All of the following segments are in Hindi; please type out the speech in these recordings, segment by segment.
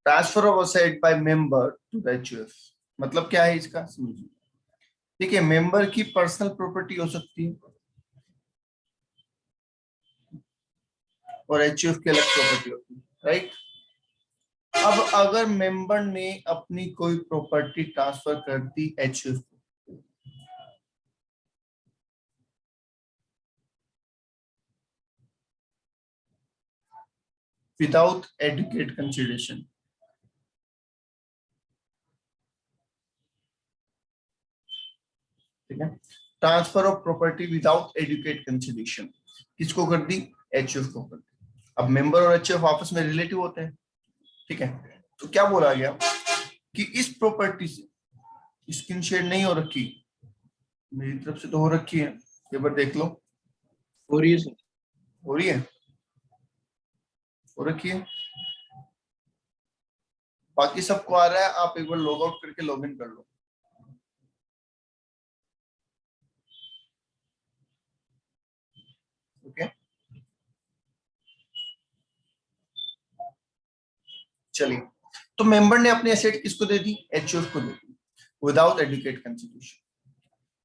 Transfer of asset by member to the HUF, मतलब क्या है इसका समझिए। ठीक है, मेंबर की पर्सनल प्रॉपर्टी हो सकती है और एचयूएफ की अलग प्रॉपर्टी होती है, राइट। अब अगर मेंबर ने अपनी कोई प्रॉपर्टी ट्रांसफर कर दी एचयूएफ को, विदाउट एडुकेट कंसिडरेशन, ठीक है, transfer of property without adequate consideration किसको कर दी, एचयूएफ को कर दी। अब मेंबर और एचयूएफ आपस में रिलेटिव होते हैं, ठीक है। तो क्या बोला गया कि इस प्रॉपर्टी से स्किन शेड नहीं हो रखी, मेरी तरफ से तो हो रखी है, एक बार देख लो, हो रही है सर। हो रही है, हो रखी है, बाकी सबको आ रहा है, आप एक बार लॉग आउट करके लॉग इन कर लो। ओके, चलिए, तो मेंबर ने अपनी एसेट किसको दे दी, एचयूएफ को दे दी विदाउट एडुकेट कंसिडरेशन।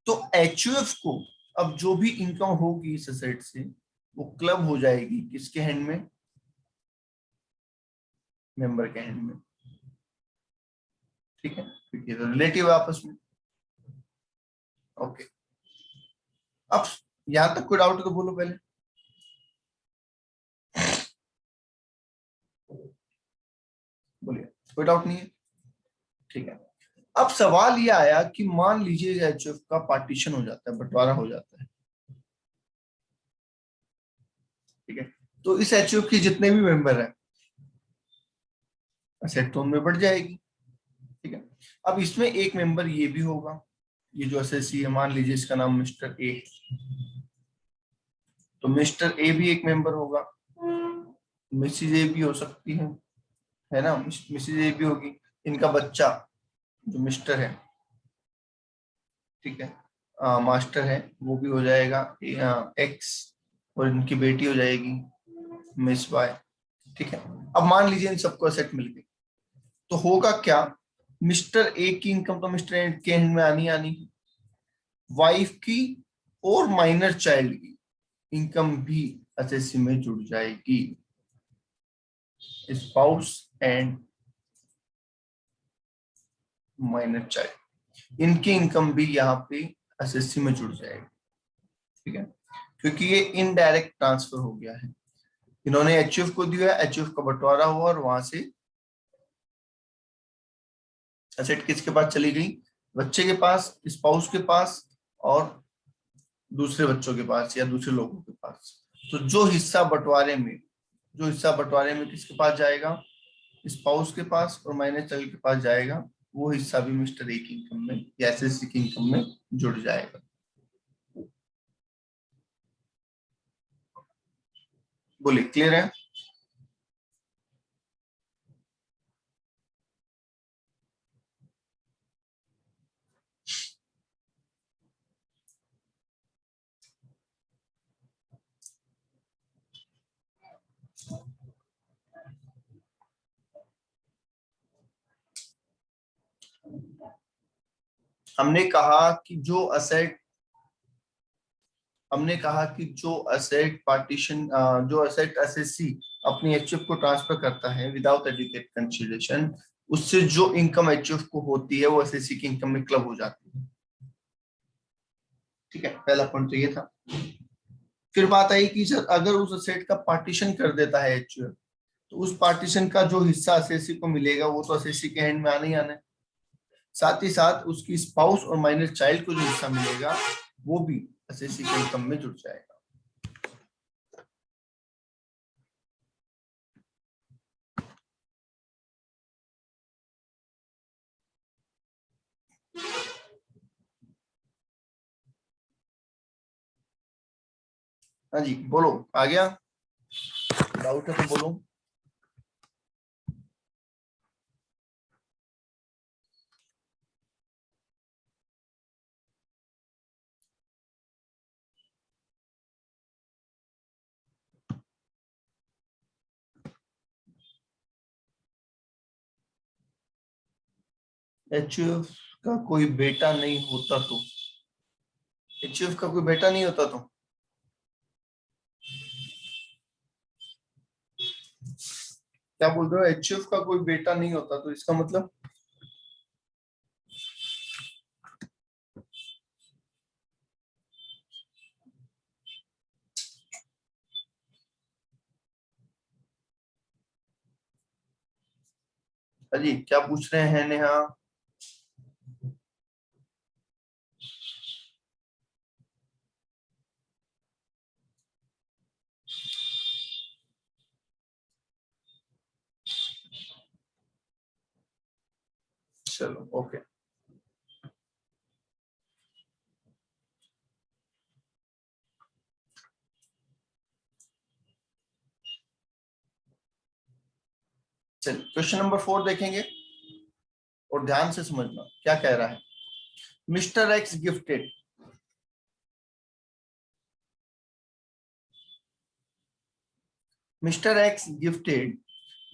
तो एचयूएफ को अब जो भी इनकम होगी इस एसेट से वो क्लब हो जाएगी किसके हैंड में, मेंबर के हैंड में, ठीक है, क्योंकि तो रिलेटिव है आपस में। ओके, अब यहां तक कोई डाउट है तो बोलो पहले, बोलिए, कोई डाउट नहीं है, ठीक है। अब सवाल ये आया कि मान लीजिए एचयूएफ का पार्टीशन हो जाता है, बंटवारा हो जाता है, ठीक है, तो इस एचयूएफ के जितने भी मेंबर हैं एसेट तो उनमें बढ़ जाएगी, ठीक है। अब इसमें एक मेंबर ये भी होगा, ये जो एसएससी है, मान लीजिए इसका नाम मिस्टर ए, तो मिस्टर ए भी एक मेंबर होगा, मिसिज ए भी हो सकती है ना, मिसिज ए भी होगी, इनका बच्चा जो मिस्टर है, ठीक है, मास्टर है, वो भी हो जाएगा एक्स, और इनकी बेटी हो जाएगी मिस वाई, ठीक है। अब मान लीजिए इन सबको एसेट मिल गई, तो होगा क्या, मिस्टर ए की इनकम तो मिस्टर ए के हैंड में आनी आनी, वाइफ की और माइनर चाइल्ड की इनकम भी एसएससी में जुड़ जाएगी, स्पाउस एंड माइनर चाइल्ड, इनकी इनकम भी यहाँ पे एसएससी में जुड़ जाएगी, ठीक है, क्योंकि ये इनडायरेक्ट ट्रांसफर हो गया है, इन्होंने एचयूएफ को दिया, एचयूएफ का बंटवारा हुआ और वहां से एसेट किसके पास चली गई, बच्चे के पास, स्पाउस के पास और दूसरे बच्चों के पास या दूसरे लोगों के पास। तो जो हिस्सा बंटवारे में किसके पास जाएगा, स्पाउस के पास और माइनर चाइल्ड के पास जाएगा, वो हिस्सा भी मिस्टर ए की इनकम में या एसएससी की इनकम में जुड़ जाएगा। बोलिए, क्लियर है। हमने कहा कि जो असेट पार्टीशन, जो असेट एसएससी अपनी एचयूएफ को ट्रांसफर करता है विदाउट एडुकेट कंसिडरेशन, उससे जो इनकम एचयूएफ को होती है वो एसएससी की इनकम में क्लब हो जाती है, ठीक है, पहला पॉइंट तो ये था। फिर बात आई कि सर अगर उस असेट का पार्टीशन कर देता है एचयूएफ, तो उस पार्टीशन का जो हिस्सा एसएससी को मिलेगा वो तो एसएससी के हैंड में आना ही आना है, साथ ही साथ उसकी स्पाउस और माइनर चाइल्ड को जो हिस्सा मिलेगा वो भी एसएससी के इनकम में जुड़ जाएगा। हाँ जी, बोलो, आ गया, डाउट है तो बोलो। एचयूएफ का कोई बेटा नहीं होता तो, एचयूएफ का कोई बेटा नहीं होता तो क्या बोल रहे हो? एचयूएफ का कोई बेटा नहीं होता तो इसका मतलब अजी क्या पूछ रहे हैं नेहा? चलो ओके। चलिए क्वेश्चन नंबर 4 देखेंगे और ध्यान से समझना क्या कह रहा है। Mister x gifted Mr. X gifted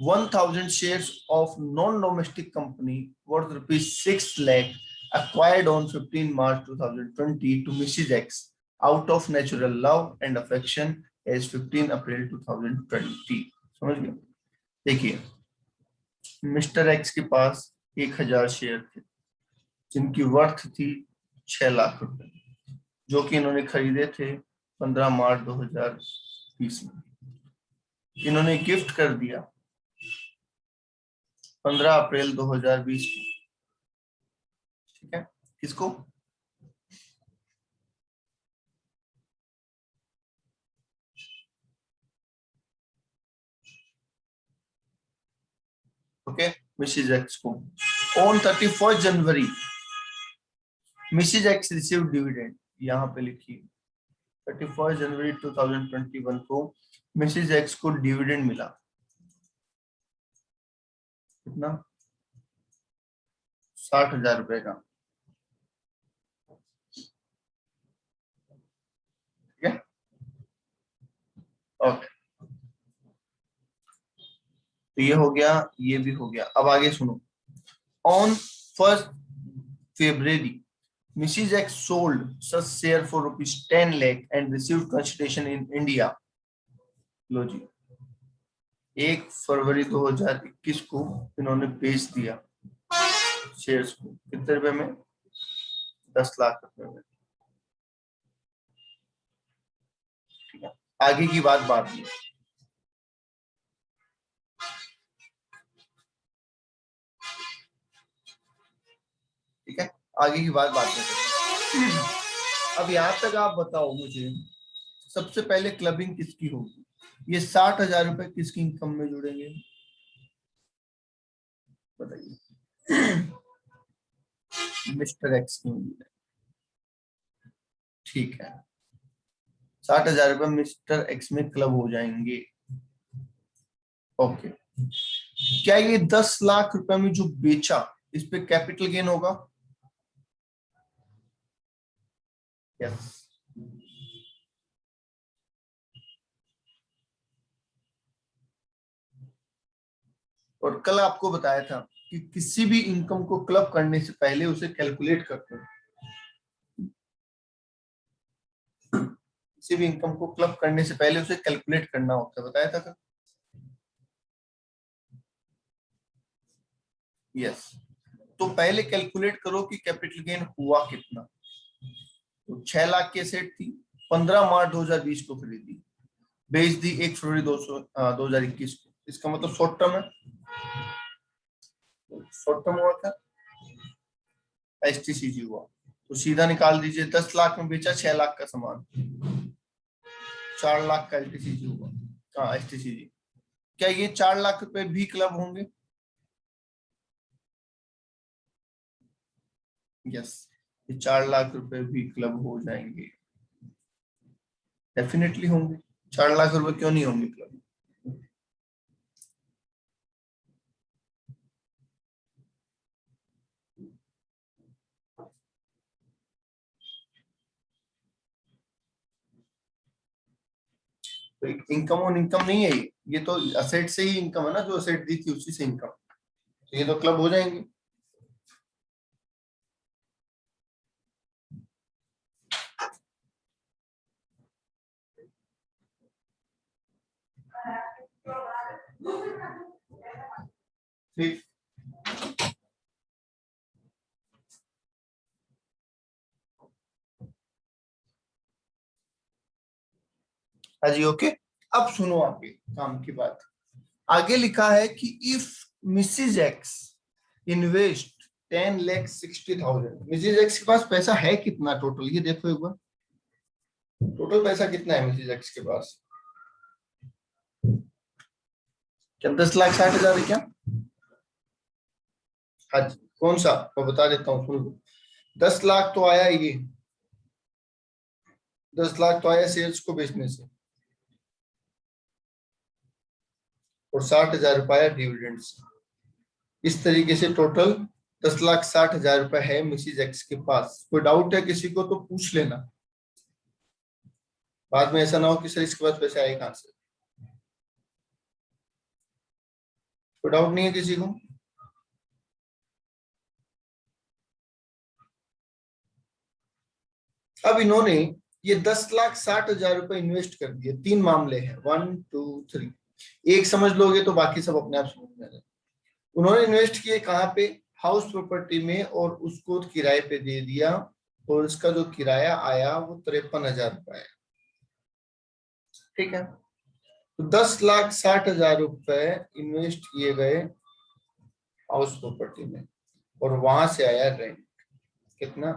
1,000 shares of non-domestic company worth rupees 6 lakh acquired on 15 March 2020 to Mrs. X out of natural love and affection as 15 April 2020। समझ गए? देखिए मिस्टर एक्स के पास 1,000 शेयर थे जिनकी वर्थ थी 6 लाख रुपए, जो कि इन्होंने खरीदे थे 15 मार्च 2020 में। इन्होंने गिफ्ट कर दिया 15 अप्रैल 2020 को। ठीक है, किसको? ओके, मिसेज एक्स को। On 31 January Mrs X receive dividend, यहाँ पे लिखिए 31 जनवरी 2021 को मिसेज एक्स को डिविडेंड मिला। कितना? 60,000 रुपए का। ठीक है, ओके, तो ये हो गया, ये भी हो गया। अब आगे सुनो। On 1 February Mrs. X sold such share for rupees 10 lakh and received consideration in India। लो जी, 1 फरवरी 2021 को इन्होंने बेच दिया शेयर्स को। कितने रुपए में? 10 लाख रुपए में। ठीक है, आगे की बात बाद में। ठीक है, आगे की बात बाद में। अब यहाँ तक आप बताओ मुझे, सबसे पहले क्लबिंग किसकी होगी? ये 60,000 रुपए किसकी इनकम में जुड़ेंगे? बताइए। मिस्टर एक्स की। ठीक है, 60,000 रुपए मिस्टर एक्स में क्लब हो जाएंगे। ओके, क्या ये 10 लाख रुपए में जो बेचा इस पे कैपिटल गेन होगा? यस। और कल आपको बताया था कि किसी भी इनकम को क्लब करने से पहले उसे कैलकुलेट करते हैं। किसी भी इनकम को क्लब करने से पहले उसे कैलकुलेट करना होता है, बताया था कल। यस, तो पहले कैलकुलेट करो कि कैपिटल गेन हुआ कितना। तो 6 लाख की एसेट थी, 15 मार्च 2020 को खरीदी, बेच दी 1 फरवरी 2021 को। इसका मतलब शॉर्ट टर्म है, शॉर्ट टर्म हुआ था, एसटीसीजी हुआ। तो सीधा निकाल दीजिए, 10 लाख में बेचा 6 लाख का सामान, 4 लाख का एलटीसीजी हुआ। हाँ एसटीसीजी। क्या ये 4 लाख रुपए भी क्लब होंगे? यस, ये 4 लाख रुपए भी क्लब हो जाएंगे, डेफिनेटली होंगे। 4 लाख रुपए क्यों नहीं होंगे क्लब? तो इनकम और इनकम नहीं है ये तो असेट से ही इनकम है ना, जो असेट दी थी उसी से इनकम, तो ये तो क्लब हो जाएंगे। ठीक, हाँ जी ओके। अब सुनो आगे काम की बात। आगे लिखा है कि if Mrs x invest 10,60,000, Mrs x के पास पैसा है कितना टोटल, ये देखो एक बार, टोटल पैसा कितना है मिसिज एक्स के पास? क्या 10,60,000 है क्या? हाँ जी, कौन सा, मैं बता देता हूँ सुन लो। 10 लाख तो आया ये, 10 लाख तो आया शेयर्स को बेचने से, और 60,000 रुपया आया डिविडेंड से। इस तरीके से टोटल 10,60,000 रुपए है मिसिज एक्स के पास। कोई डाउट है किसी को तो पूछ लेना, बाद में ऐसा ना हो कि सर इसके पास पैसे आए कहां से। कोई डाउट नहीं है किसी को? अब इन्होंने ये 10,60,000 रुपए इन्वेस्ट कर दिए। 3 मामले हैं, 1 2 3, एक समझ लोगे तो बाकी सब अपने आप समझ में आ जाएगा। उन्होंने इन्वेस्ट किए कहाँ पे? हाउस प्रॉपर्टी में, और उसको किराए पे दे दिया, और उसका जो किराया आया वो 53,000 रुपए आया। ठीक है, तो 10,60,000 रुपए इन्वेस्ट किए गए हाउस प्रॉपर्टी में, और वहां से आया रेंट कितना?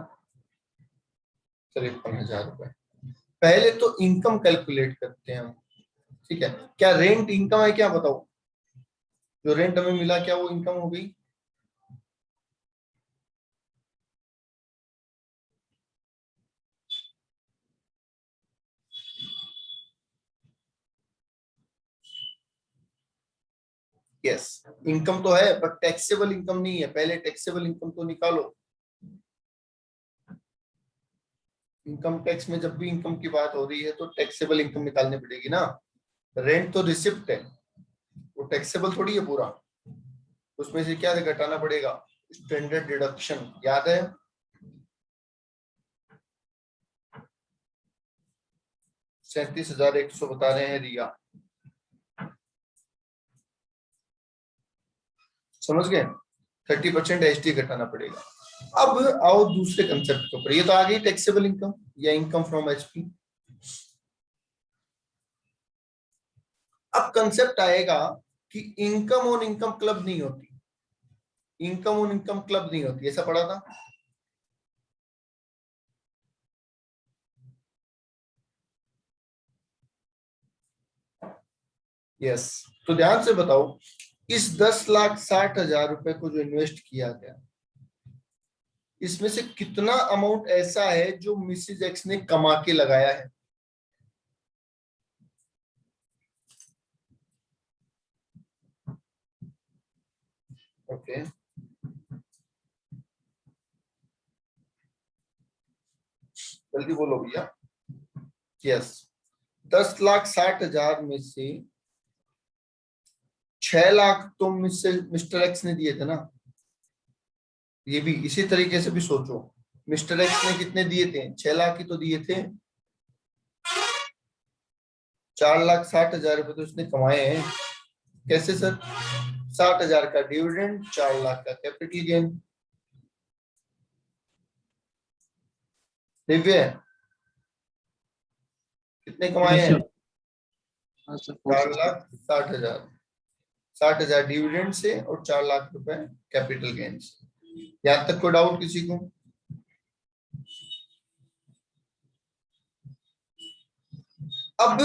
53,000 रुपए। पहले तो इनकम कैलकुलेट करते हैं हम, ठीक है? क्या रेंट इनकम है क्या, बताओ? जो रेंट हमें मिला क्या वो इनकम हो गई? यस, इनकम तो है, बट टैक्सेबल इनकम नहीं है। पहले टैक्सेबल इनकम तो निकालो। इनकम टैक्स में जब भी इनकम की बात हो रही है तो टैक्सेबल इनकम निकालनी पड़ेगी ना। रेंट तो रिसिप्ट है, वो टैक्सेबल थोड़ी है पूरा, उसमें से क्या घटाना पड़ेगा? स्टैंडर्ड डिडक्शन, याद है? 37,100 बता रहे हैं रिया, समझ गए? 30% एसटी घटाना पड़ेगा। अब आओ दूसरे कंसेप्ट के ऊपर। ये तो आ गई टैक्सेबल इनकम या इनकम फ्रॉम एचपी। अब कंसेप्ट आएगा कि इनकम ऑन इनकम क्लब नहीं होती। इनकम ऑन इनकम क्लब नहीं होती, ऐसा पढ़ा था? यस। तो ध्यान से बताओ, इस 10,60,000 रुपए को जो इन्वेस्ट किया गया, इसमें से कितना अमाउंट ऐसा है जो मिसिज एक्स ने कमा के लगाया है? ओके, जल्दी बोलो भैया। यस, 10,60,000 में से 6 लाख तो मिस्टर एक्स ने दिए थे ना। ये भी इसी तरीके से भी सोचो, मिस्टर एक्स ने कितने दिए थे? 6 लाख ही तो दिए थे। 4,60,000 रुपए तो उसने कमाए हैं। कैसे सर? 60,000 का डिविडेंड, 4 लाख का कैपिटल गेन। दिव्य, कितने कमाए यस हैं? सर। हाँ सर, 4,60,000। 60,000 डिविडेंड से और 4 लाख रुपए कैपिटल गेन से। यहां तक कोई डाउट किसी को? अब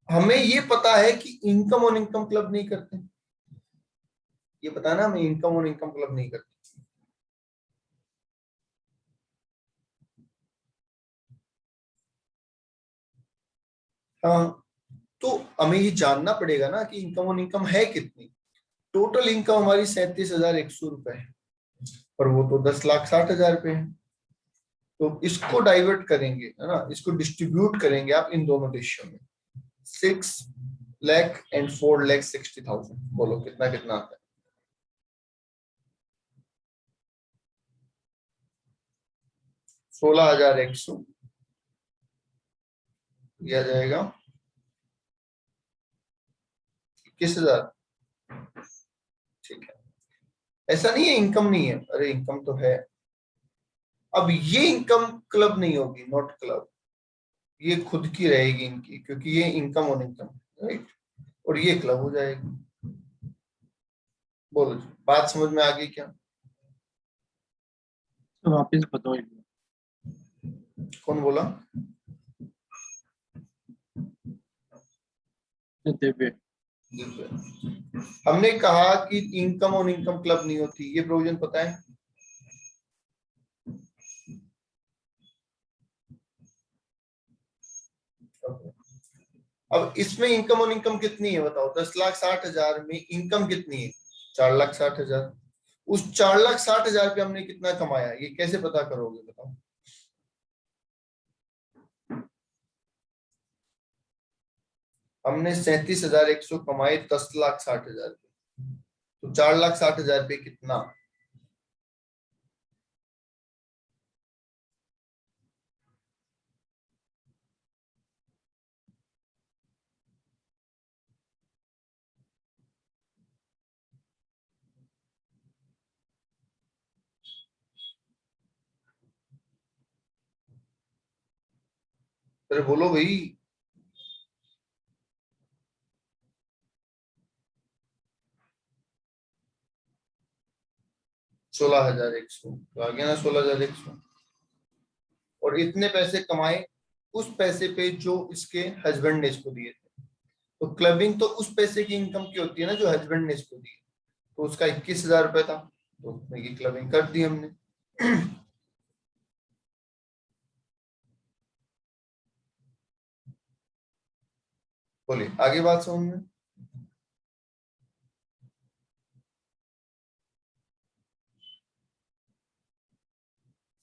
हमें ये पता है कि इनकम ऑन इनकम क्लब नहीं करते, ये पता ना, हमें इनकम ऑन इनकम क्लब नहीं करते। हाँ, तो हमें ये जानना पड़ेगा ना कि इनकम ऑन इनकम है कितनी। टोटल इनकम हमारी 37,100 रुपए है, और वो तो 10,60,000 रुपए है। तो इसको डाइवर्ट करेंगे, है ना, इसको डिस्ट्रीब्यूट करेंगे आप इन दोनों रेशियो में। 6 लाख एंड 4,60,000, बोलो कितना कितना आता है? 16,100 दिया जाएगा 21,000। ठीक है, ऐसा नहीं है इनकम नहीं है, अरे इनकम तो है। अब ये इनकम क्लब नहीं होगी, नॉट क्लब, ये खुद की रहेगी इनकी, क्योंकि ये इनकम ऑन इनकम, राइट, और ये क्लब हो जाएगी। बोलो जी, बात समझ में आ गई क्या? तो वापस बताओ एक बार। कौन बोला? दिव्य। हमने कहा कि इनकम ऑन इनकम क्लब नहीं होती, ये प्रोविजन पता है? अब इसमें इनकम ऑन इनकम कितनी है बताओ? 10,60,000 में इनकम कितनी है? 4,60,000। उस 4,60,000 पे हमने कितना कमाया, ये कैसे पता करोगे बताओ? हमने 37,100 कमाए 10,60,000 पे, तो 4,60,000 पे कितना? अरे बोलो भाई। 16,100 तो आ गया ना, 16,100। और इतने पैसे कमाए उस पैसे पे जो इसके हस्बैंड ने इसको दिए थे। तो क्लबिंग तो उस पैसे की इनकम की होती है ना जो हस्बैंड ने इसको दी। तो उसका 21,000 रुपए था, तो उसमें की क्लबिंग कर दी हमने। बोलिए आगे बात समझ में।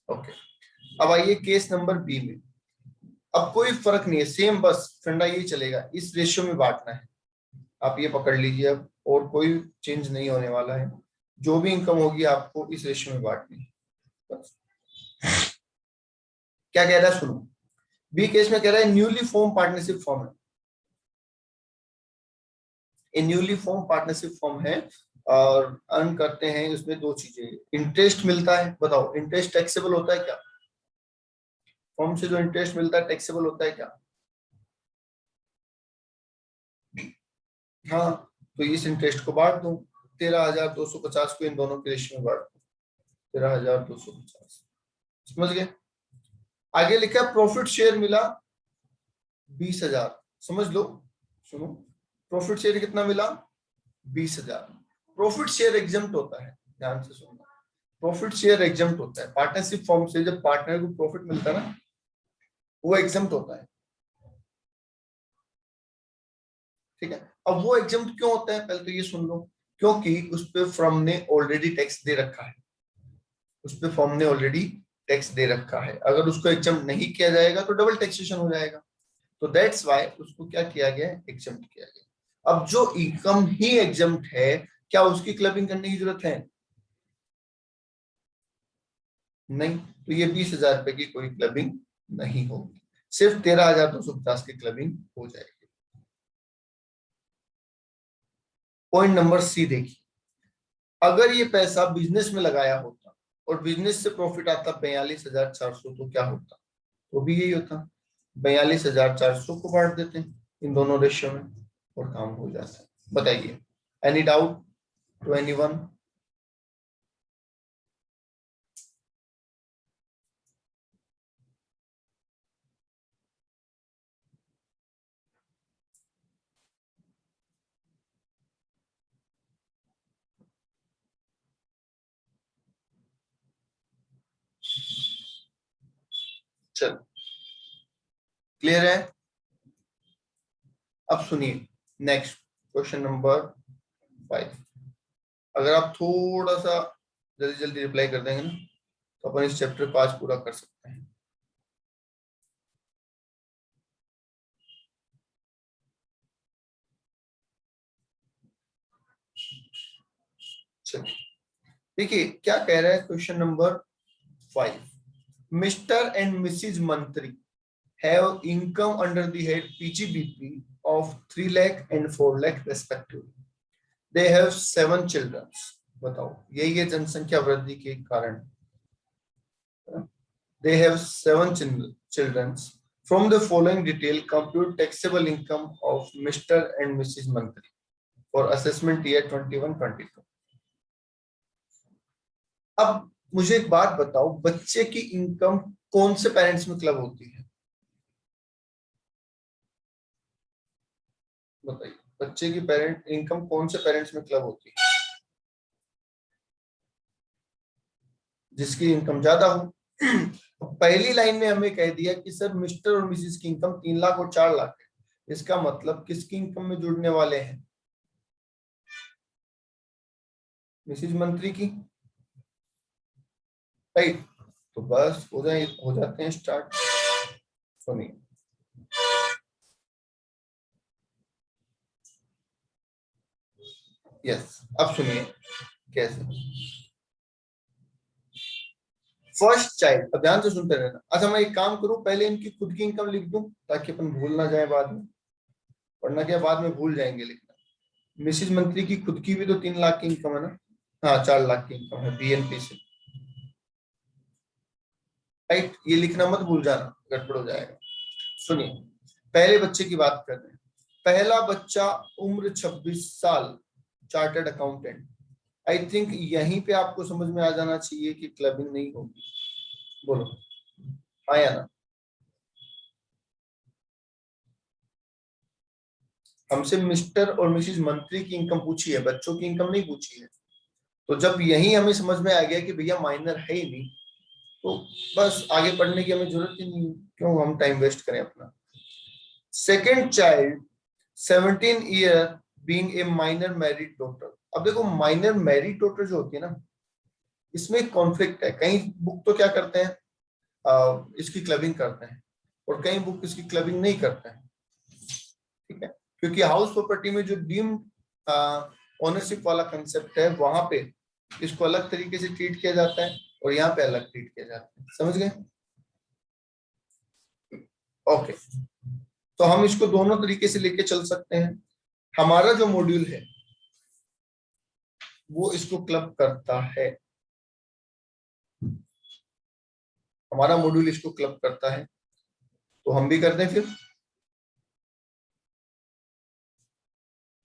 ओके, अब आइए केस नंबर बी में। अब कोई फर्क नहीं है, सेम बस फंडा यही चलेगा, इस रेशियो में बांटना है। आप ये पकड़ लीजिए अब, और कोई चेंज नहीं होने वाला है। जो भी इनकम होगी आपको इस रेशियो में बांटनी है बस। क्या कह रहा है सुनो, बी केस में कह रहा है न्यूली फॉर्म पार्टनरशिप फॉर्म है। ये न्यूली फॉर्म पार्टनरशिप फॉर्म है, और अर्न करते हैं उसमें दो चीजें, इंटरेस्ट मिलता है। बताओ इंटरेस्ट टैक्सेबल होता है क्या? फॉर्म से जो इंटरेस्ट मिलता है टैक्सेबल होता है क्या? हाँ, तो इस इंटरेस्ट को बांट दो, 13,250 को इन दोनों के रेशियो में बांट दो, 13,250। समझ गए? आगे लिखा प्रॉफिट शेयर मिला 20,000। समझ लो, सुनो, प्रॉफिट शेयर कितना मिला? 20,000। प्रॉफिट शेयर एग्जम्प्ट होता है, ध्यान से सुनना। प्रॉफिट शेयर एग्जम्प्ट होता है पार्टनरशिप फॉर्म से, जब पार्टनर को प्रॉफिट मिलता है ना, वो एग्जम्प्ट होता है। ठीक है, अब वो एग्जम्प्ट क्यों होता है पहले तो ये सुन लो। क्योंकि उस पे फर्म ने ऑलरेडी टैक्स दे रखा है, उस पे फर्म ने ऑलरेडी टैक्स दे रखा है। अगर उसको एग्जम्प्ट नहीं किया जाएगा तो डबल टैक्सेशन हो जाएगा। तो दैट्स व्हाई उसको क्या किया गया, एग्जम्प्ट किया गया। अब जो इनकम ही एग्जम्प्ट है, क्या उसकी क्लबिंग करने की जरूरत है? नहीं, तो ये 20,000 रुपए की कोई क्लबिंग नहीं होगी, सिर्फ 13,250 की क्लबिंग हो जाएगी। पॉइंट नंबर सी देखिए, अगर ये पैसा बिजनेस में लगाया होता और बिजनेस से प्रॉफिट आता 42,400, तो क्या होता? तो भी यही होता, 42,400 को बांट देते हैं इन दोनों रेशियो में और काम हो जाता है। बताइए, एनी डाउट टू एनीवन? चल, क्लियर है? अब सुनिए नेक्स्ट क्वेश्चन नंबर 5। अगर आप थोड़ा सा जल्दी जल्दी रिप्लाई कर देंगे ना, तो अपन इस चैप्टर को आज पूरा कर सकते हैं। चलिए, देखिए क्या कह रहा है question number 5। Mister and Mrs मंत्री have income under the head PGBP of 3 lakh and 4 lakh respectively. They have 7 children. बताओ यही है जनसंख्या वृद्धि के कारण. They have 7 children. From the following detail, compute taxable income of Mr. and Mrs. Mantri for assessment year 21-22. अब मुझे एक बात बताओ, बच्चे की इनकम कौन से पेरेंट्स में क्लब होती है? बताइए, बच्चे की पेरेंट इनकम कौन से पेरेंट्स में क्लब होती है? जिसकी इनकम ज्यादा हो. पहली लाइन में हमें कह दिया कि सर मिस्टर और मिसेस की इनकम 3 लाख और 4 लाख है. इसका मतलब किसकी इनकम में जुड़ने वाले हैं? मिसेस मंत्री की, राइट. तो बस हो जाते हैं स्टार्ट. सुनिए, यस, अब सुनिए कैसे. फर्स्ट चाइल्ड, अब ध्यान से सुनते रहना. अच्छा मैं एक काम करूं, पहले इनकी खुद की इनकम लिख दूं ताकि अपन भूल ना जाए बाद में, वरना क्या बाद में भूल जाएंगे लिखना. मिसेज मंत्री की खुद की भी तो 3 लाख की इनकम है ना. हाँ 4 लाख की इनकम है बीएनपी से, राइट. ये लिखना मत भूल जाना, गड़बड़ हो जाएगा. सुनिए, पहले बच्चे की बात कर रहे हैं. पहला बच्चा उम्र 26 साल, चार्टर्ड अकाउंटेंट. आई थिंक यहीं पे आपको समझ में आ जाना चाहिए कि क्लबिंग नहीं होगी. बोलो हाँ या ना. हमसे मिस्टर और मिसेज मंत्री की इनकम पूछी है, बच्चों की इनकम नहीं पूछी है. तो जब यही हमें समझ में आ गया कि भैया माइनर है ही नहीं, तो बस आगे पढ़ने की हमें जरूरत ही नहीं. क्यों हम टाइम वेस्ट करें अपना. Second child 17 year being a minor married daughter. अब देखो माइनर मैरिड डॉटर जो होती है ना, इसमें एक कॉन्फ्लिक्ट है. कई बुक तो क्या करते हैं, इसकी क्लबिंग करते हैं, और कई बुक इसकी क्लबिंग नहीं करते हैं. ठीक है, क्योंकि हाउस प्रॉपर्टी में जो डीम्ड ओनरशिप वाला कंसेप्ट है, वहां पे इसको अलग तरीके से ट्रीट किया जाता है और यहाँ पे अलग ट्रीट किया जाता है. समझ गए? ओके, तो हम इसको दोनों तरीके से लेके चल सकते हैं. हमारा जो मॉड्यूल है वो इसको क्लब करता है. हमारा मॉड्यूल इसको क्लब करता है, तो हम भी कर दें फिर.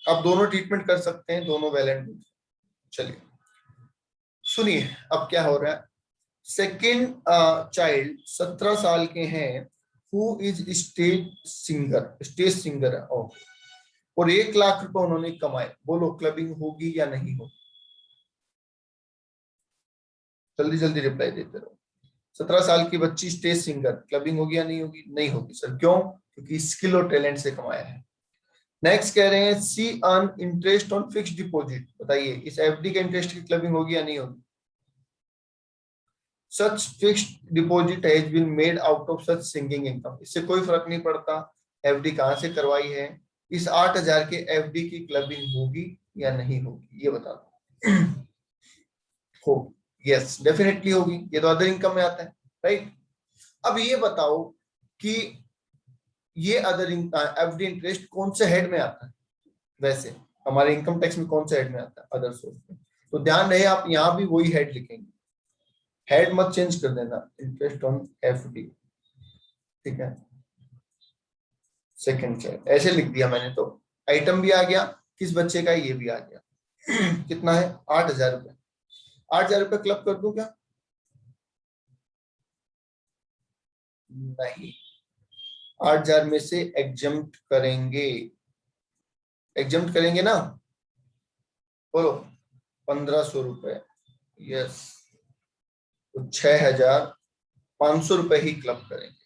आप दोनों ट्रीटमेंट कर सकते हैं, दोनों वैलेंट. चलिए सुनिए अब क्या हो रहा है. सेकेंड चाइल्ड 17 साल के हैं, हु इज स्टेज सिंगर है, और 1 लाख रुपए उन्होंने कमाए. बोलो क्लबिंग होगी या नहीं होगी? जल्दी जल्दी रिप्लाई देते रहो. 17 साल की बच्ची स्टेज सिंगर, क्लबिंग होगी या नहीं होगी? नहीं होगी सर. क्यों? क्योंकि स्किल और टैलेंट से कमाया है. नेक्स्ट कह रहे हैं C earn interest on fixed deposit. बताइए इस एफडी के इंटरेस्ट की क्लबिंग होगी या नहीं होगी? Such fixed deposit has been made out of such singing income. इससे कोई फर्क नहीं पड़ता एफडी कहां से करवाई है. इस 8,000 के एफडी की क्लबिंग होगी या नहीं होगी, ये बता दो. होगी. यस डेफिनेटली होगी, ये तो अदर इनकम में आता है, राइट. अब ये बताओ कि ये अदर एफडी इंटरेस्ट कौन से हेड में आता है? वैसे हमारे इनकम टैक्स में कौन सा हेड में आता है? अदर सोर्स में. तो ध्यान रहे आप यहाँ भी वही हेड लिखेंगे, हेड मत चेंज कर देना. इंटरेस्ट ऑन एफडी, ठीक है. सेकंड चाइल्ड ऐसे लिख दिया मैंने, तो आइटम भी आ गया, किस बच्चे का ये भी आ गया. कितना है? 8,000 रुपए. 8,000 रुपए क्लब कर दूं क्या? नहीं, 8,000 में से एग्जम्प्ट करेंगे. एग्जम्प्ट करेंगे ना, बोलो 1,500 रुपए. यस, तो 6,500 रुपए ही क्लब करेंगे.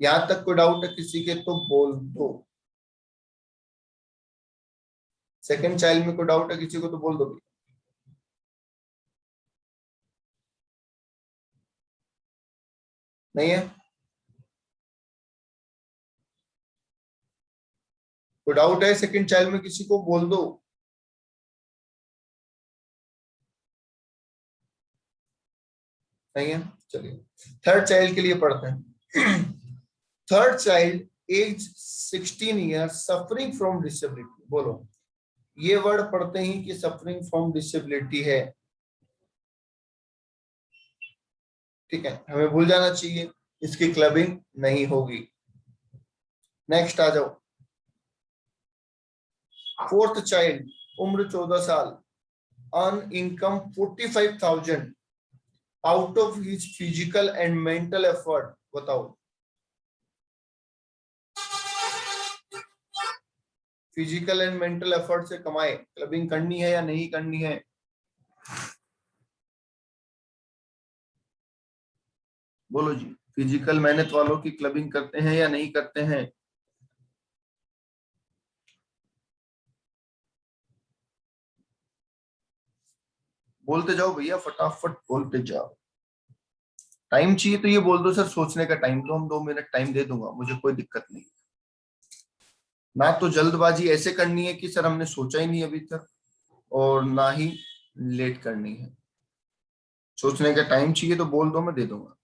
यहां तक कोई डाउट है किसी के तो बोल दो. सेकंड चाइल्ड में कोई डाउट है किसी को तो बोल दो. नहीं है? कोई डाउट है सेकंड चाइल्ड में किसी को? बोल दो. नहीं है? चलिए थर्ड चाइल्ड के लिए पढ़ते हैं. Third child age 16 years suffering from disability. बोलो, ये वर्ड पढ़ते ही कि सफरिंग फ्रॉम डिसेबिलिटी है, ठीक है, हमें भूल जाना चाहिए, इसकी क्लबिंग नहीं होगी। नेक्स्ट आ जाओ। फोर्थ चाइल्ड, उम्र 14 साल, earn income 45,000 out of his physical and mental effort. बताओ, फिजिकल एंड मेंटल एफर्ट से कमाए, क्लबिंग करनी है या नहीं करनी है? बोलो जी, फिजिकल मेहनत वालों की क्लबिंग करते हैं या नहीं करते हैं? बोलते जाओ भैया, फटाफट बोलते जाओ। टाइम चाहिए तो ये बोल दो सर सोचने का टाइम, तो हम 2 मिनट टाइम दे दूंगा, मुझे कोई दिक्कत नहीं। ना तो जल्दबाजी ऐसे करनी है कि सर हमने सोचा ही नहीं अभी तक, और ना ही लेट करनी है। सोचने का टाइम चाहिए तो बोल दो, मैं दे दूंगा,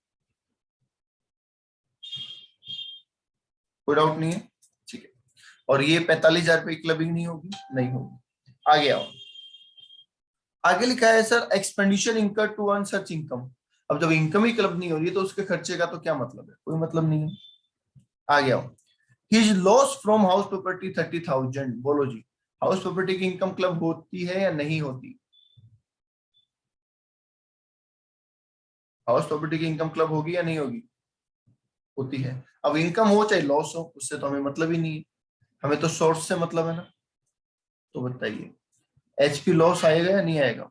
कोई डाउट नहीं है, ठीक है। और ये 45,000 रुपये क्लबिंग नहीं होगी? नहीं होगी। आगे आओ। आगे लिखा है सर एक्सपेंडिचर इनकर टू अर्न सच इनकम। अब जब इनकम ही क्लब नहीं हो रही है तो उसके खर्चे का तो क्या मतलब है? कोई मतलब नहीं है। आगे आओ। His loss from house property 30,000। बोलो जी, हाउस प्रॉपर्टी की इनकम क्लब होती है या नहीं होती? हाउस प्रॉपर्टी की इनकम क्लब होगी या नहीं होगी? होती है। अब इनकम हो चाहे लॉस हो, उससे तो हमें मतलब ही नहीं है, हमें तो सोर्स से मतलब है ना। तो बताइए, एचपी लॉस आएगा या नहीं आएगा?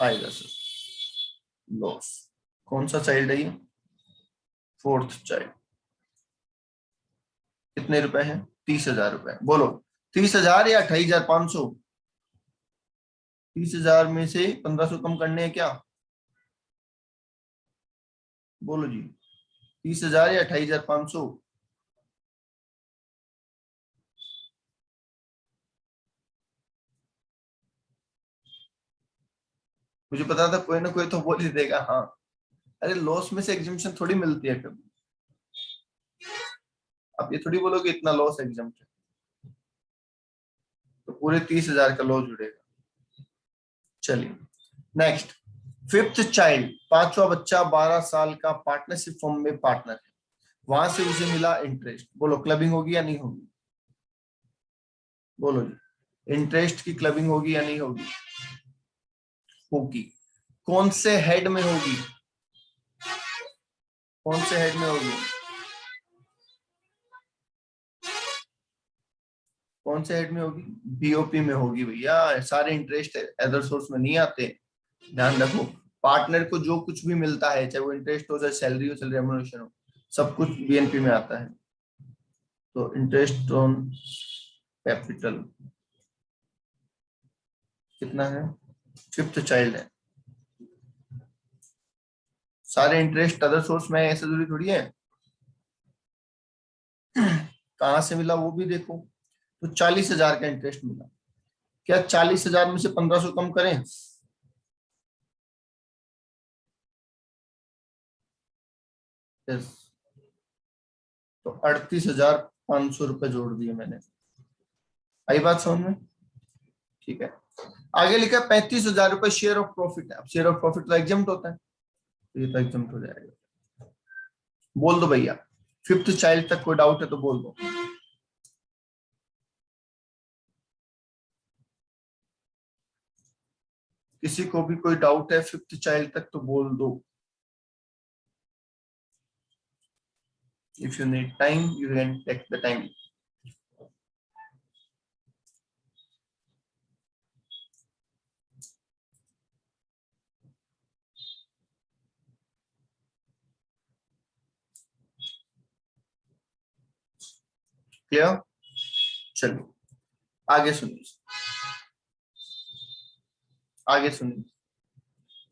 आएगा सर, लॉस। कौन सा चाइल्ड है ये? Fourth child. कितने रुपए हैं? 30,000 रुपए। बोलो, 30,000 या 28,500? 30,000 में से 1,500 कम करने हैं क्या? बोलो जी, 30,000 या 28,500? मुझे पता था कोई ना कोई तो बोल ही देगा हाँ। अरे लॉस में से एग्जिम्पशन थोड़ी मिलती है कभी, आप ये थोड़ी बोलोगे इतना लॉस एग्जिम्पशन, तो पूरे 30,000 का लॉस जुड़ेगा। चलिए नेक्स्ट। फिफ्थ चाइल्ड, पांचवा बच्चा, 12 साल का, पार्टनरशिप फॉर्म में पार्टनर है, वहां से उसे मिला इंटरेस्ट। बोलो, क्लबिंग होगी या नहीं होगी? बोलो जी, इंटरेस्ट की क्लबिंग होगी या नहीं होगी? होगी। कौन से हेड में होगी? कौन से हेड में होगी? कौन से हेड में होगी? बीओपी में होगी भैया। सारे इंटरेस्ट अदर सोर्स में नहीं आते, ध्यान रखो। पार्टनर को जो कुछ भी मिलता है, चाहे वो इंटरेस्ट हो, चाहे सैलरी हो, सैलरी रेम्युनरेशन हो, सब कुछ बीएनपी में आता है। तो इंटरेस्ट ऑन कैपिटल कितना है? फिफ्थ चाइल्ड है, सारे इंटरेस्ट अदर सोर्स में है, ऐसा जरूरी थोड़ी है। कहाँ से मिला वो भी देखो। तो 40,000 का इंटरेस्ट मिला। क्या 40,000 में से 1,500 कम करें? यस। तो 38,500 रुपए जोड़ दिए मैंने। आई बात समझ में? ठीक है। आगे लिखा 35,000 रुपए शेयर ऑफ प्रॉफिट है। अब शेयर ऑफ प्रॉफिट तो एग्जम्प्ट होता है, तो ये तो एग्जम्प्ट हो जाएगा। बोल दो भैया, फिफ्थ चाइल्ड तक कोई डाउट है तो बोल दो। किसी को भी कोई डाउट है फिफ्थ चाइल्ड तक तो बोल दो। If you need time, you can take the time. Clear? चलिए आगे सुनिए, आगे सुनिए।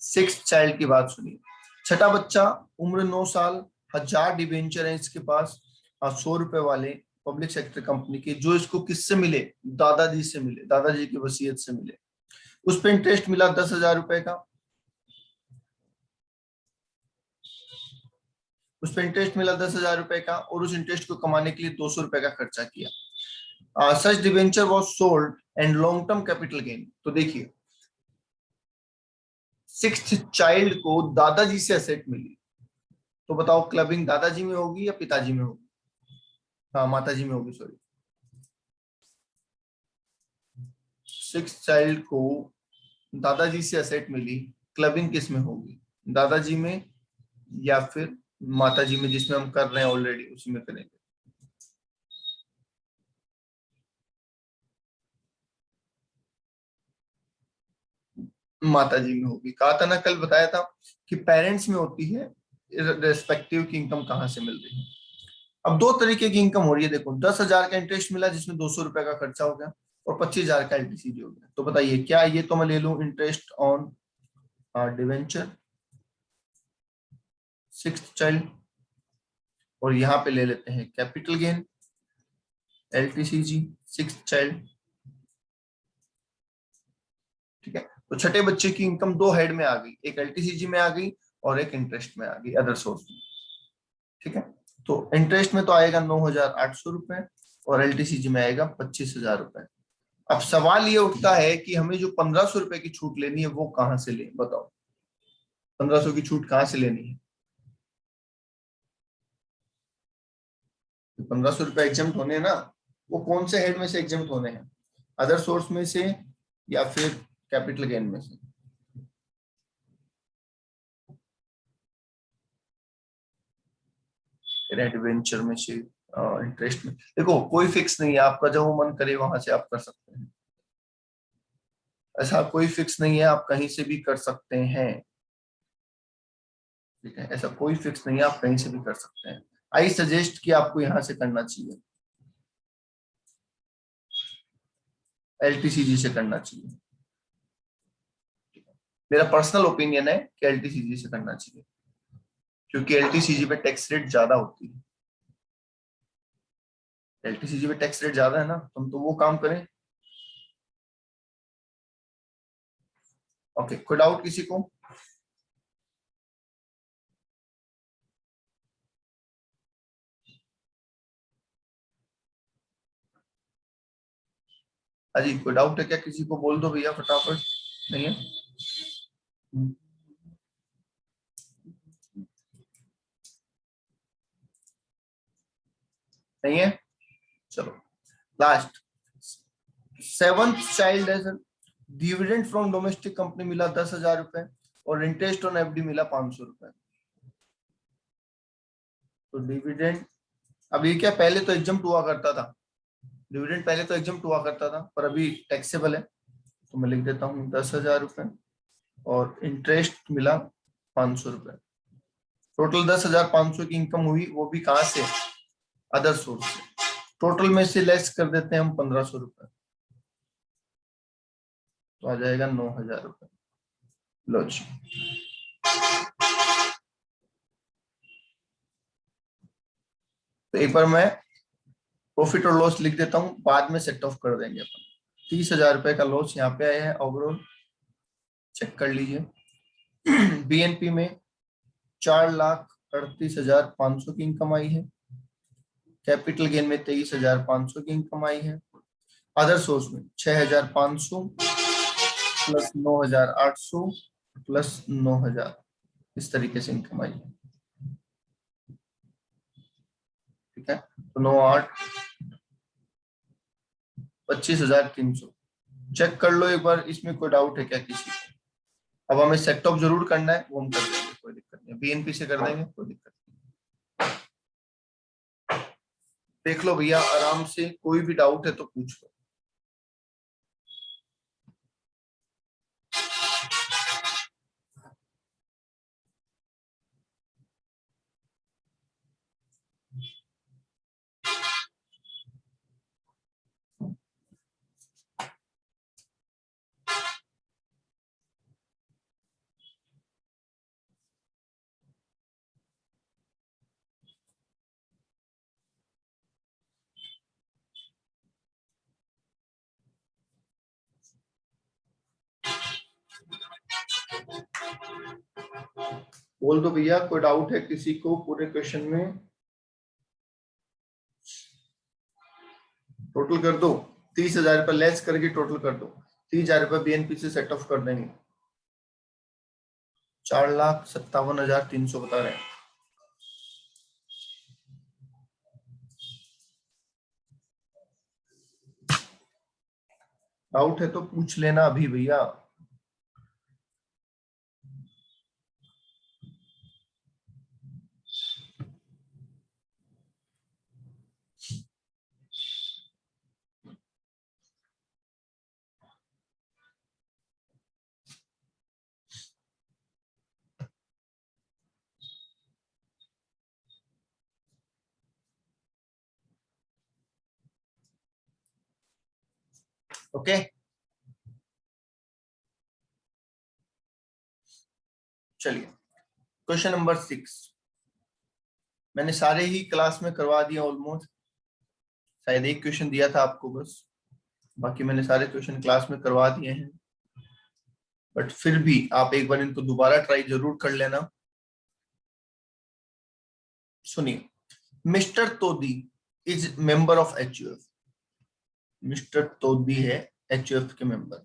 सिक्स चाइल्ड की बात सुनिए। छठा बच्चा, उम्र 9 साल, 1,000 डिबेंचर है इसके पास, और 100 रुपए वाले पब्लिक सेक्टर कंपनी के, जो इसको किससे मिले? दादाजी से मिले, दादाजी की वसीयत से मिले। उस पर इंटरेस्ट मिला 10,000 रुपए का। उस पर इंटरेस्ट मिला 10,000 रुपए का, और उस इंटरेस्ट को कमाने के लिए 200 रुपए का खर्चा किया। Such debenture was sold and long term capital gain. तो देखिए, सिक्स्थ चाइल्ड को दादाजी से एसेट मिली, तो बताओ क्लबिंग दादाजी में होगी या पिताजी में होगी? हाँ, माताजी में होगी, सॉरी। सिक्स्थ चाइल्ड को दादाजी से एसेट मिली, क्लबिंग किस में होगी? दादाजी में या फिर माताजी में, जिसमें हम कर रहे हैं ऑलरेडी उसी में करेंगे। माताजी में होगी। कहा था ना, कल बताया था कि पेरेंट्स में होती है रेस्पेक्टिव की इनकम कहाँ से मिल रही है। अब दो तरीके की इनकम हो रही है, देखो 10,000 का इंटरेस्ट मिला जिसमें 200 रुपए का खर्चा हो गया, और 25,000 का एलटीसीडी हो गया। तो बताइए क्या ये तो मैं ले लूं interest on debenture sixth child, और यहाँ पे ले लेते हैं capital gain LTCG sixth child. ठीक है, तो छठे बच्चे की इनकम दो हेड में आ गई, एक एलटीसीजी में आ गई और एक इंटरेस्ट में आ गई, अदर सोर्स में। ठीक है, तो इंटरेस्ट में तो आएगा 9,800 रुपए, और एलटीसीजी में आएगा 25,000 रुपए। अब सवाल ये उठता है कि हमें जो 1,500 रुपए की छूट लेनी है वो कहां से लें, बताओ 1,500 की छूट कहां से लेनी है? 1,500 रुपए एग्जाम्प्ट होने हैं ना, वो कौन से हेड में से एग्जाम्प्ट होने हैं? अदर सोर्स में से या फिर कैपिटल गेन में से? एडवेंचर में से, इंटरेस्ट में। देखो कोई फिक्स नहीं है, आपका जब वो मन करे वहां से आप कर सकते हैं, ऐसा कोई फिक्स नहीं है, आप कहीं से भी कर सकते हैं। ठीक है, ऐसा कोई फिक्स नहीं है, आप कहीं से भी कर सकते हैं। आई सजेस्ट कि आपको यहाँ से करना चाहिए, एलटीसीजी से करना चाहिए। मेरा पर्सनल ओपिनियन है कि एलटीसीजी से करना चाहिए, क्योंकि एलटीसीजी पे टैक्स रेट ज्यादा होती है। एलटीसीजी पे टैक्स रेट ज्यादा है ना, तुम तो वो काम करें। ओके, कोई डाउट किसी को? अजी कोई डाउट है क्या किसी को? बोल दो भैया फटाफट। नहीं है? नहीं है? चलो लास्ट, सेवंथ चाइल्ड है sir. Dividend from domestic company मिला 10,000 रुपए, और इंटरेस्ट ऑन एफडी मिला 500 रुपए। तो डिविडेंड, अब ये क्या पहले तो एग्जम्प्ट हुआ करता था, डिविडेंड पहले तो एग्जम्प्ट हुआ करता था पर अभी टैक्सेबल है, तो मैं लिख देता हूँ 10,000 रुपए, और इंटरेस्ट मिला 500 रुपए। टोटल 10,500 की इनकम हुई, वो भी कहाँ से? अदर सोर्स से। टोटल में से लेस कर देते हैं हम 1,500 रुपए, तो आ जाएगा 9,000 रुपए। लो जी, तो एक बार मैं प्रॉफिट और लॉस लिख देता हूँ, बाद में सेट ऑफ कर देंगे अपन। 30,000 रुपए का लॉस यहाँ पे आया है ओवरऑल, चेक कर लीजिए। बीएनपी में 4,38,500 की इनकम आई है, कैपिटल गेन में 23,500 की इनकम आई है, अदर सोर्स में 6,500 प्लस 9,800 प्लस 9,000, इस तरीके से इनकम आई है। ठीक है, तो 9,8 25,300। चेक कर लो एक बार, इसमें कोई डाउट है क्या किसी को? अब हमें सेट ऑफ जरूर करना है, वो हम कर देंगे, कोई दिक्कत नहीं। बीएनपी से कर देंगे, कोई दिक्कत नहीं। देख लो भैया आराम से, कोई भी डाउट है तो पूछ लो। बोल दो भैया, कोई डाउट है किसी को पूरे क्वेश्चन में? टोटल कर दो, 30,000 रुपये लेस करके टोटल कर दो। 30,000 रुपये बीएनपी से सेट ऑफ कर देंगे। 4,57,300 बता रहे हैं। डाउट है तो पूछ लेना अभी भैया। ओके, चलिए क्वेश्चन नंबर 6 मैंने सारे ही क्लास में करवा दिया ऑलमोस्ट। शायद एक क्वेश्चन दिया था आपको बस, बाकी मैंने सारे क्वेश्चन क्लास में करवा दिए हैं। बट फिर भी आप एक बार इनको दोबारा ट्राई जरूर कर लेना। सुनिए, mister Todi is member of HUF. Mister Todi है एचयूएफ के मेंबर,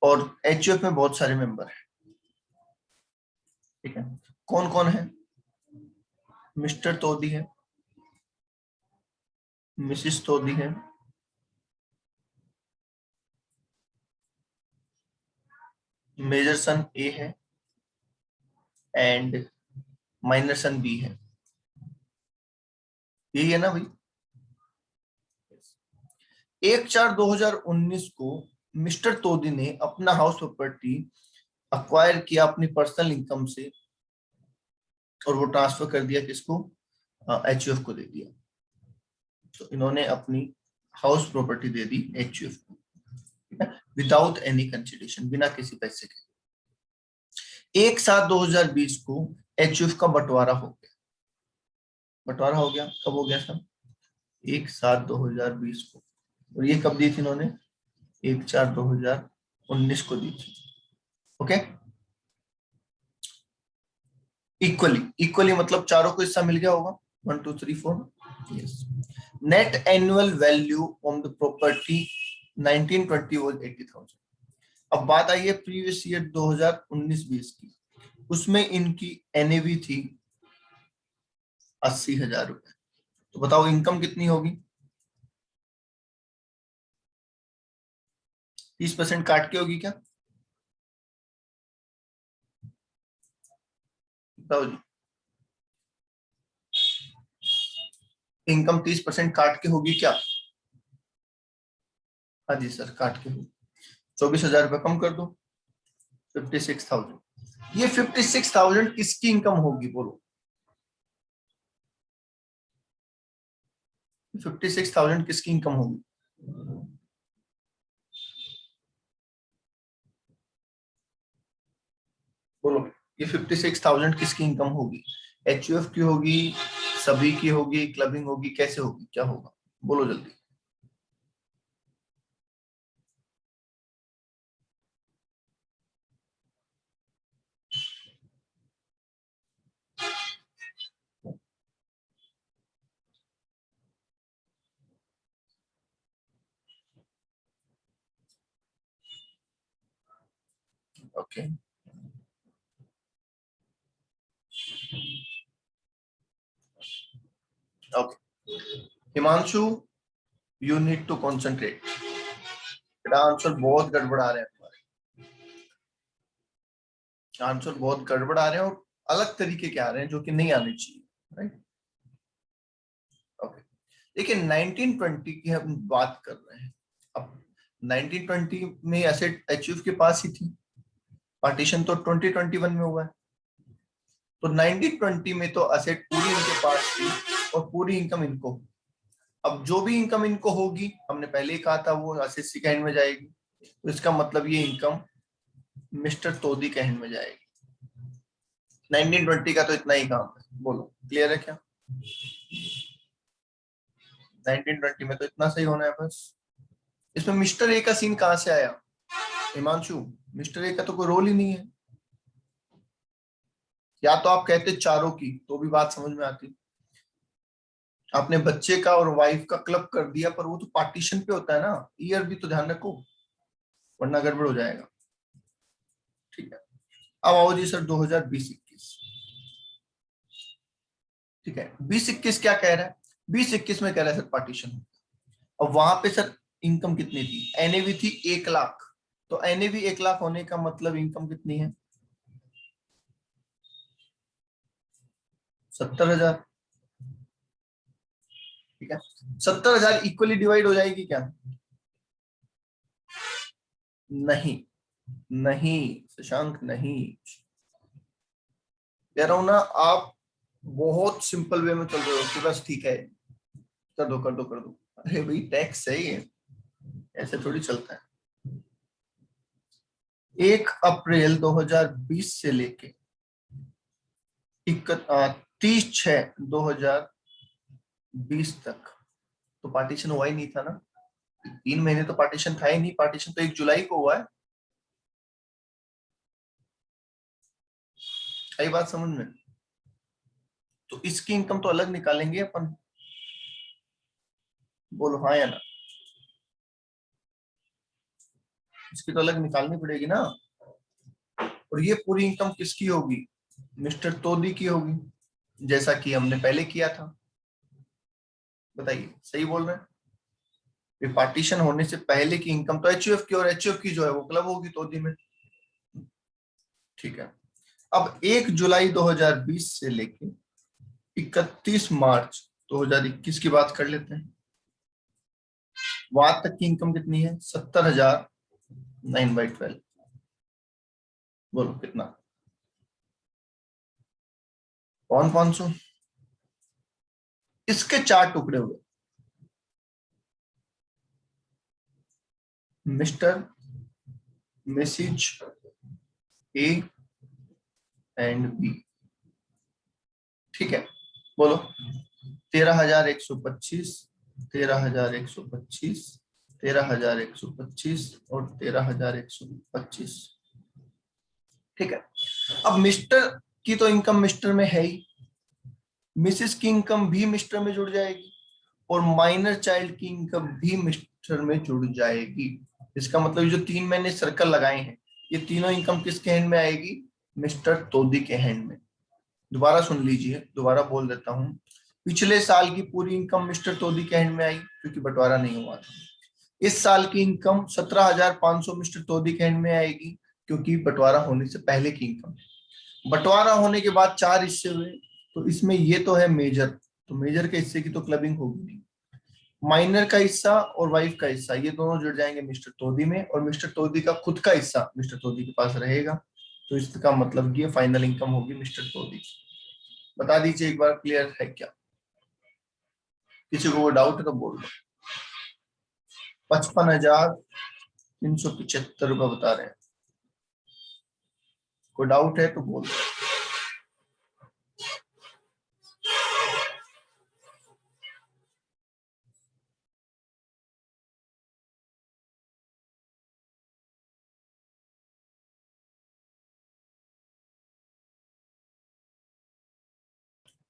और एचयूएफ में बहुत सारे मेंबर हैं। ठीक है, कौन कौन है? मिस्टर तोदी है, मिसिस तोदी है, मेजर सन ए है, एंड माइनर सन बी है। यही है ना भाई? 1/4/2019 को मिस्टर तोदी ने अपना हाउस प्रॉपर्टी अक्वायर किया अपनी पर्सनल इनकम से, और वो ट्रांसफर कर दिया किसको? एचयूएफ को दे दिया। तो इन्होंने अपनी हाउस प्रॉपर्टी दे दी एचयूएफ को, विदाउट एनी कंसिडरेशन, बिना किसी पैसे के। 1/7/2020 को एचयूएफ का बंटवारा हो गया। बंटवारा हो गया, कब हो गया सर? 1/7/2020 को। और ये कब दी थी इन्होंने? 1/4/2019 को दी थी। ओके, इक्वली मतलब चारों को हिस्सा मिल गया होगा। 1 2 3 4। Yes. Net annual value on the property 1920 was 80,000। अब बात आई है प्रीवियस ईयर 2019-20 की। उसमें इनकी एनएवी थी 80,000 रुपए। तो बताओ इनकम कितनी होगी? 30% काट के होगी क्या? बताओ जी, इनकम 30% काट के होगी क्या? हाँ जी सर, काट के होगी। 24,000 रुपये कम कर दो, 56,000। ये 56,000 किसकी इनकम होगी बोलो? 56,000 किसकी इनकम होगी? बोलो, ये 56,000 किसकी इनकम होगी? एचयूएफ की होगी, सभी की होगी, क्लबिंग होगी, कैसे होगी, क्या होगा? बोलो जल्दी। Okay, okay Himanshu, you need to concentrate. बेटा आंसर बहुत गड़बड़ा रहे हैं तुम्हारे, आंसर बहुत गड़बड़ा रहे हैं और अलग तरीके के आ रहे हैं जो कि नहीं आने चाहिए। Right, okay. देखिए 1920 की हम बात कर रहे हैं। अब 1920 में एसेट एचयूएफ के पास ही थी, पार्टीशन तो 2021 में हुआ है। तो 1920 में तो एसेट पूरी इनके पास थी और पूरी इनकम इनको। अब जो भी इनकम इनको होगी, हमने पहले ही कहा था, वो एसेट के हैंड में जाएगी। तो इसका मतलब ये इनकम मिस्टर तोदी के हैंड में जाएगी। 1920 का तो इतना ही काम है। बोलो क्लियर है क्या? 1920 में तो इतना सही होना है बस। इसमें मिस्टर ए का सीन कहां से आया हिमांशु? मिस्टर ए का तो कोई रोल ही नहीं है। या तो आप कहते चारों की तो भी बात समझ में आती। आपने बच्चे का और वाइफ का क्लब कर दिया, पर वो तो पार्टीशन पे होता है ना, ईयर भी तो ध्यान रखो, वरना गड़बड़ हो जाएगा। ठीक है, अब आओ जी सर 2020-21। ठीक है, 20-21 क्या कह रहा है? 20-21 में कह रहा है सर पार्टीशन। अब वहां पे सर इनकम कितनी थी? एनएवी थी 1 लाख। तो एनएवी 1 लाख होने का मतलब इनकम कितनी है? 70,000। ठीक है, 70,000 इक्वली डिवाइड हो जाएगी क्या? नहीं, नहीं शशांक नहीं। कह रहा हूं ना, आप बहुत सिंपल वे में चल रहे हो कि बस ठीक है, कर दो कर दो कर दो। अरे भाई टैक्स है ये, ऐसे थोड़ी चलता है। 1 अप्रैल 2020 से लेके 30/6/2020 तक तो पार्टीशन हुआ ही नहीं था ना। 3 महीने तो पार्टीशन था ही नहीं, पार्टीशन तो 1 जुलाई को हुआ है। आई बात समझ में? तो इसकी इनकम तो अलग निकालेंगे अपन। बोलो हाँ या ना? इसकी तो अलग निकालनी पड़ेगी ना। और ये पूरी इनकम किसकी होगी? मिस्टर तोदी की होगी, जैसा कि हमने पहले किया था। बताइए, सही बोल रहे हैं? ये पार्टीशन होने से पहले की इनकम तो एचयूएफ की, और एचयूएफ की जो है वो क्लब होगी तोदी में। ठीक है, अब 1 जुलाई 2020 से लेके 31 मार्च 2021 की बात कर लेते हैं। वहां तक की इनकम कितनी है? 70,000 9/12। बोलो कितना? 500। इसके 4 टुकड़े हुए, Mr Mrs A and B. ठीक है, बोलो 13,125, 13,125, 13,125 और 13,125। ठीक है, अब मिस्टर की तो इनकम मिस्टर में है ही, मिसेस की इनकम भी मिस्टर में जुड़ जाएगी, और माइनर चाइल्ड की इनकम भी मिस्टर में जुड़ जाएगी। इसका मतलब जो 3 मैंने सर्कल लगाए हैं, ये तीनों इनकम किसके हैंड में आएगी? मिस्टर तोदी के हैंड में। दोबारा सुन लीजिए, दोबारा बोल देता हूं। पिछले साल की पूरी इनकम मिस्टर तोदी के हैंड में आई क्योंकि बंटवारा नहीं हुआ था। इस साल की इनकम 17,500 मिस्टर तोदी के हैंड में आएगी क्योंकि बंटवारा होने से पहले की इनकम। बंटवारा होने के बाद 4 हिस्से हुए, तो इसमें ये तो है मेजर, तो मेजर के हिस्से की तो क्लबिंग होगी नहीं। माइनर का हिस्सा और वाइफ का हिस्सा ये दोनों जुड़ जाएंगे मिस्टर तोदी में, और मिस्टर तोदी का खुद का हिस्सा मिस्टर तोदी के पास रहेगा। तो इसका मतलब ये फाइनल इनकम होगी मिस्टर तोदी की। बता दीजिए एक बार, क्लियर है क्या? किसी को डाउट है तो बोल दो। 55,375 रुपये बता रहे हैं। कोई डाउट है तो बोल दो।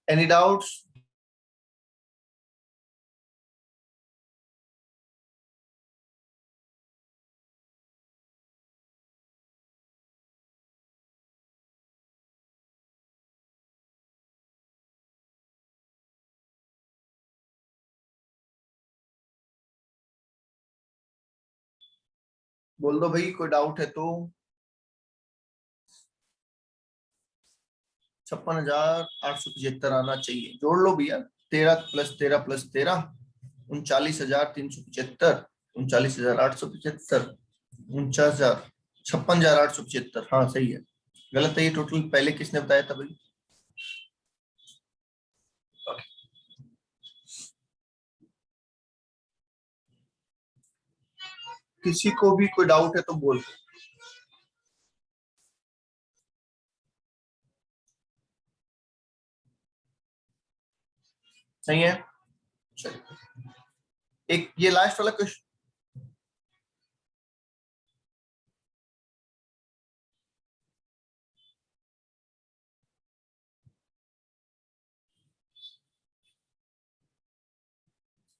Any doubts? बोल दो भाई, कोई डाउट है तो। 56,875 आना चाहिए, जोड़ लो भैया। 13 + 13 + 13 39,375, 39,875, 49,000, 56,875। हाँ सही है। गलत है ये टोटल, पहले किसने बताया था भाई? किसी को भी कोई डाउट है तो बोल। सही है, चलिए। एक ये लास्ट वाला क्वेश्चन।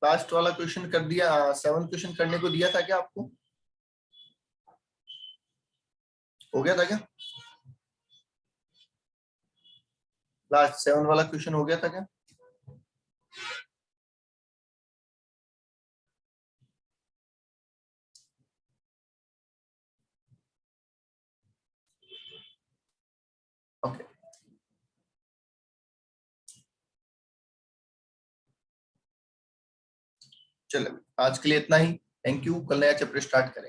लास्ट वाला क्वेश्चन कर दिया, 7 क्वेश्चन करने को दिया था क्या आपको? हो गया था क्या? लास्ट 7 वाला क्वेश्चन हो गया था क्या? ओके, चलो आज के लिए इतना ही। Thank you. कल नया चैप्टर स्टार्ट करें।